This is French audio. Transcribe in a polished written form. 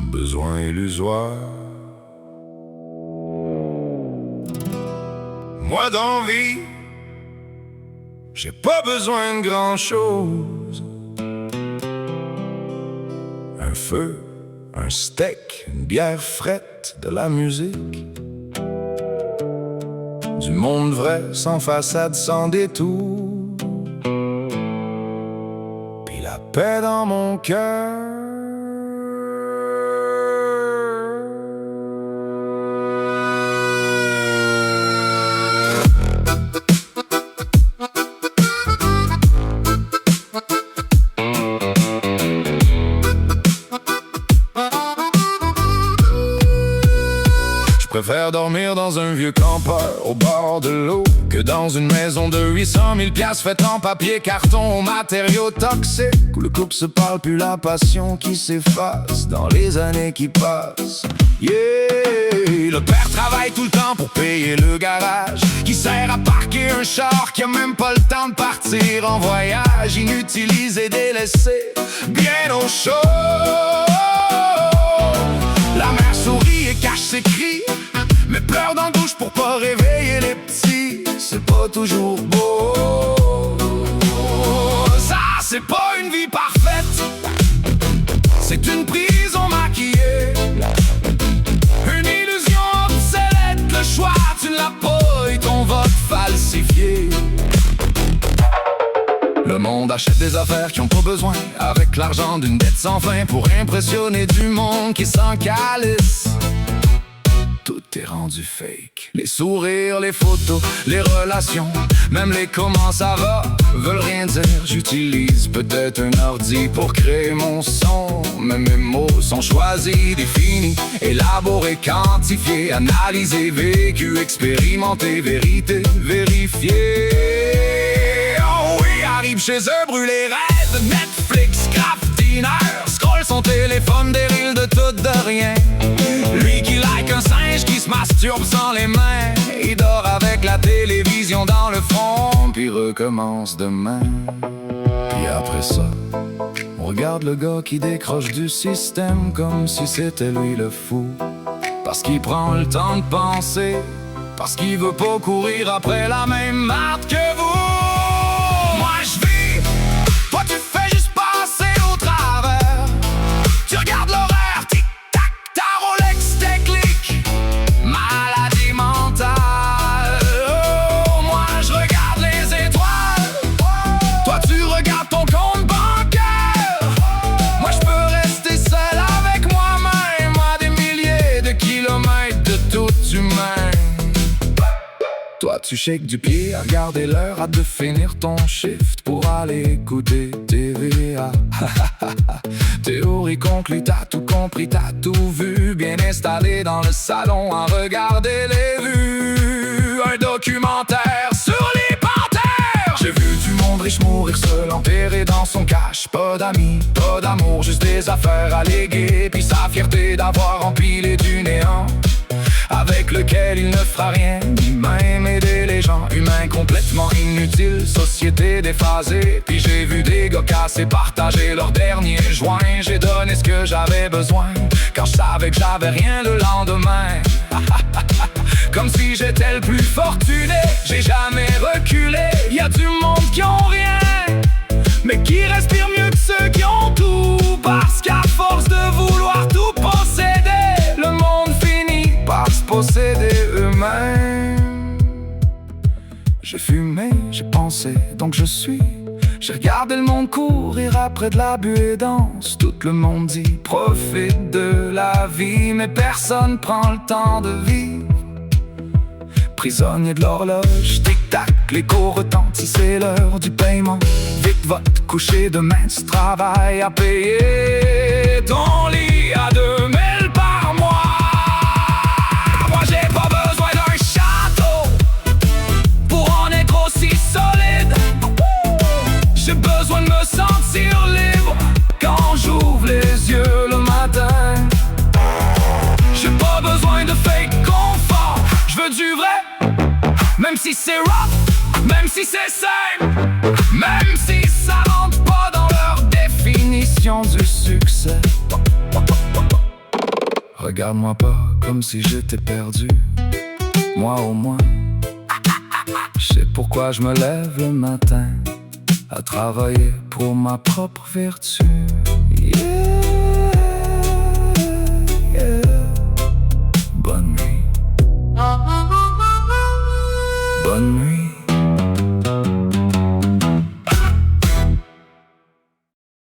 besoin illusoire. Moi d'envie, j'ai pas besoin de grand-chose. Un feu, un steak, une bière frette, de la musique, du monde vrai, sans façade, sans détour, puis la paix dans mon cœur. Je préfère dormir dans un vieux campeur au bord de l'eau que dans une maison de 800 000 piastres faite en papier carton aux matériaux toxiques, où le couple se parle plus, la passion qui s'efface dans les années qui passent. Yeah! Le père travaille tout le temps pour payer le garage qui sert à parquer un char qui a même pas le temps de partir en voyage, inutilisé, délaissé, bien au chaud. La mère sourit et cache ses cris, mais pleure dans la douche pour pas réveiller les petits. C'est pas toujours beau. Ça, c'est pas une vie parfaite, c'est une prison maquillée, une illusion obsolète. Le choix, tu ne l'as pas et ton vote falsifié. Le monde achète des affaires qui ont pas besoin, avec l'argent d'une dette sans fin, pour impressionner du monde qui s'en calisse. Tout est rendu fake. Les sourires, les photos, les relations, même les comment ça va veulent rien dire. J'utilise peut-être un ordi pour créer mon son, mais mes mots sont choisis, définis, élaborés, quantifiés, analysés, vécus, expérimentés, vérité, vérifiée. Oh oui, arrive chez eux, brûle les rêves, Netflix, craft dinner, scroll son téléphone, dérile de tout, de rien. Lui qui like un singe qui se masturbe sans les mains, il dort avec la télévision dans le front, puis recommence demain. Puis après ça, on regarde le gars qui décroche du système comme si c'était lui le fou, parce qu'il prend le temps de penser, parce qu'il veut pas courir après la même marde que vous. Moi je vis, toi tu fais juste passer au travers. Tu regardes l'horaire, tic-tac, ta Rolex déclic, maladie mentale. Oh, moi je regarde les étoiles, toi tu regardes ton compte bancaire. Moi je peux rester seul avec moi-même, à des milliers de kilomètres de tout humain. Toi tu shakes du pied à regarder l'heure, hâte de finir ton shift pour aller écouter TVA. Théorie conclue, t'as tout compris, t'as tout vu, bien installé dans le salon à regarder les vues. Un documentaire sur les panthères. J'ai vu du monde riche mourir seul, enterré dans son cash. Pas d'amis, pas d'amour, juste des affaires à léguer, puis sa fierté d'avoir empilé du néant, avec lequel il ne fera rien, ni même aider les gens. Humains complètement inutiles, société déphasée. Puis j'ai vu des gars casser, partager leur dernier joint. J'ai donné ce que j'avais besoin, quand je savais que j'avais rien le lendemain. Comme si j'étais le plus fortuné, j'ai jamais reculé. Y a du monde qui ont rien, mais qui respirent mieux que ceux qui ont tout, parce qu'à force de vouloir tout posséder, le monde finit par se posséder eux-mêmes. J'ai fumé, j'ai pensé, donc je suis. J'ai regardé le monde courir après de la buée dense. Tout le monde dit profite de la vie, mais personne prend le temps de vivre. Prisonnier de l'horloge, tic-tac, l'écho retentit, c'est l'heure du paiement. Vite va te coucher, demain tu travailles à payer ton lit à 2000 par mois. Moi j'ai pas besoin d'un château pour en être aussi solide. J'ai besoin de me sentir libre quand j'ouvre les yeux le matin. J'ai pas besoin de fake confort, je veux du vrai, même si c'est rough, même si c'est simple, même si ça rentre pas dans leur définition du succès. Regarde-moi pas comme si j'étais perdu. Moi au moins, je sais pourquoi je me lève le matin, à travailler pour ma propre vertu. Yeah, yeah. Bonne nuit. Bonne nuit.